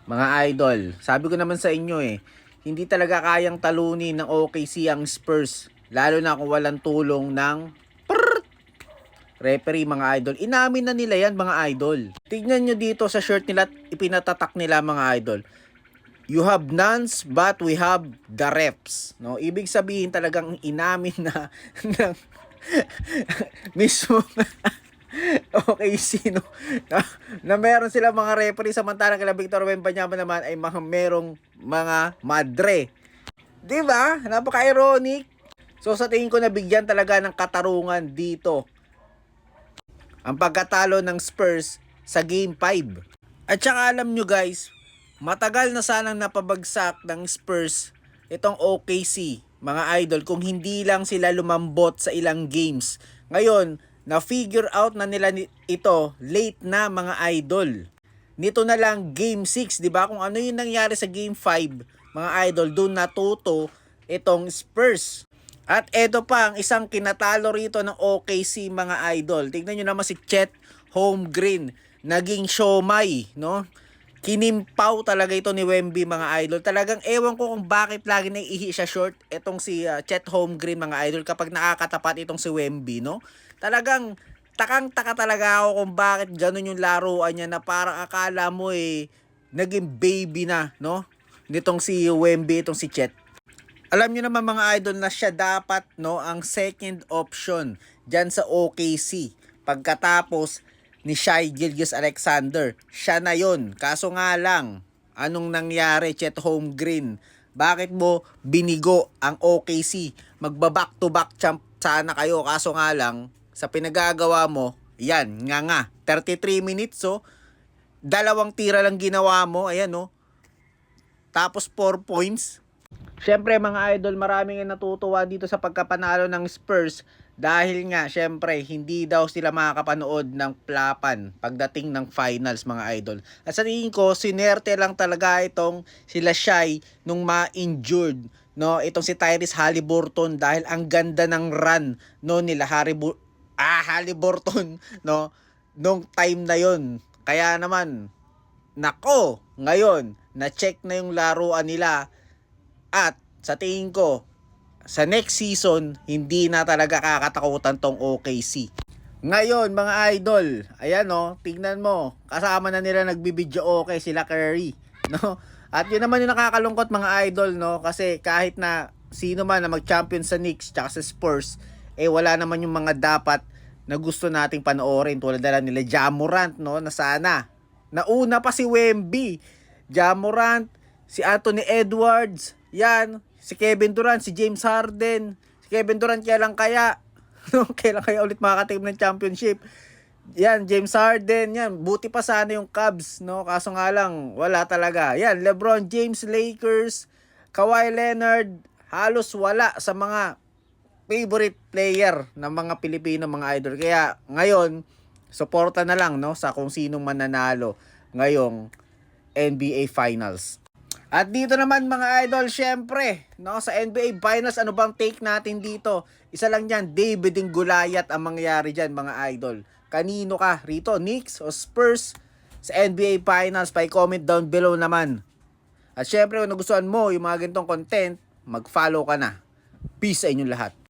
Mga idol, sabi ko naman sa inyo hindi talaga kayang talunin ng OKC ang Spurs. Lalo na kung walang tulong ng referee mga idol. Inamin na nila yan mga idol. Tignan nyo dito sa shirt nila at ipinatatak nila mga idol. You have nuns but we have the refs. No? Ibig sabihin talagang inamin na ng mismo okay, sino na meron sila mga referee samantalang kila Victor Wembanyama naman ay merong mga madre. 'Di ba? Napaka-ironic. So sa tingin ko nabigyan talaga ng katarungan dito ang pagkatalo ng Spurs sa Game 5. At saka alam nyo guys, matagal na sanang napabagsak ng Spurs itong OKC, mga idol, kung hindi lang sila lumambot sa ilang games. Ngayon, na-figure out na nila ito late na mga idol. Nito na lang Game 6, di ba? Kung ano yung nangyari sa Game 5, mga idol, doon natuto itong Spurs. At eto pa ang isang kinatalo rito ng OKC mga idol. Tignan nyo naman si Chet Holmgren. Naging siomay, no? Kinimpaw talaga ito ni Wemby mga idol. Talagang ewan ko kung bakit lagi naiihi siya short etong si Chet Holmgren mga idol kapag nakakatapat itong si Wemby, no? Talagang takang-taka talaga ako kung bakit ganun yung laruan niya na parang akala mo naging baby na, no? Nitong si Wemby, itong si Chet. Alam niyo naman mga idol na siya dapat, no, ang second option diyan sa OKC pagkatapos ni Shai Gilgeous-Alexander. Siya na yon. Kaso nga lang, anong nangyari, Chet Holmgren? Bakit mo binigo ang OKC? Magba-back to back champ sana kayo. Kaso nga lang, sa pinagagawa mo, yan, nga. 33 minutes, so, dalawang tira lang ginawa mo, ayan, no. Tapos 4 points. Syempre mga idol, maraming natutuwa dito sa pagkapanalo ng Spurs dahil nga syempre hindi daw sila makakapanood ng plapan pagdating ng finals mga idol. At sa tingin ko, sinerte lang talaga itong sila Shai nung ma-injured, no, itong si Tyrese Haliburton dahil ang ganda ng run, no, nila Haliburton, no, nung time na yon. Kaya naman, nako, ngayon na-check na yung laruan nila. At sa tingin ko, sa next season, hindi na talaga kakatakutan tong OKC. Ngayon, mga idol, ayan no, tingnan mo, kasama na nila nagbibidyo okay sila Curry, no? At yun naman yung nakakalungkot mga idol, no? Kasi kahit na sino man na mag-champion sa Knicks tsaka sa Spurs, wala naman yung mga dapat na gusto nating panoorin tulad na nila Ja Morant, no? Na sana. Nauna pa si Wemby, Ja Morant, si Anthony Edwards, yan, si Kevin Durant, si James Harden. Si Kevin Durant kailan kaya ulit makakatim ng championship? Yan, James Harden, yan. Buti pa sana yung Cavs, no? Kaso nga lang, wala talaga. Yan, LeBron James, Lakers, Kawhi Leonard, halos wala sa mga favorite player ng mga Pilipino, mga idol. Kaya ngayon, suporta na lang, no, sa kung sinong mananalo ngayong NBA Finals. At dito naman mga idol, syempre, no, sa NBA Finals, ano bang take natin dito? Isa lang yan, David and Goliath ang mangyayari dyan mga idol. Kanino ka rito? Knicks o Spurs sa NBA Finals? Pa-comment down below naman. At syempre, kung nagustuhan mo yung mga ganitong content, mag-follow ka na. Peace sa inyong lahat.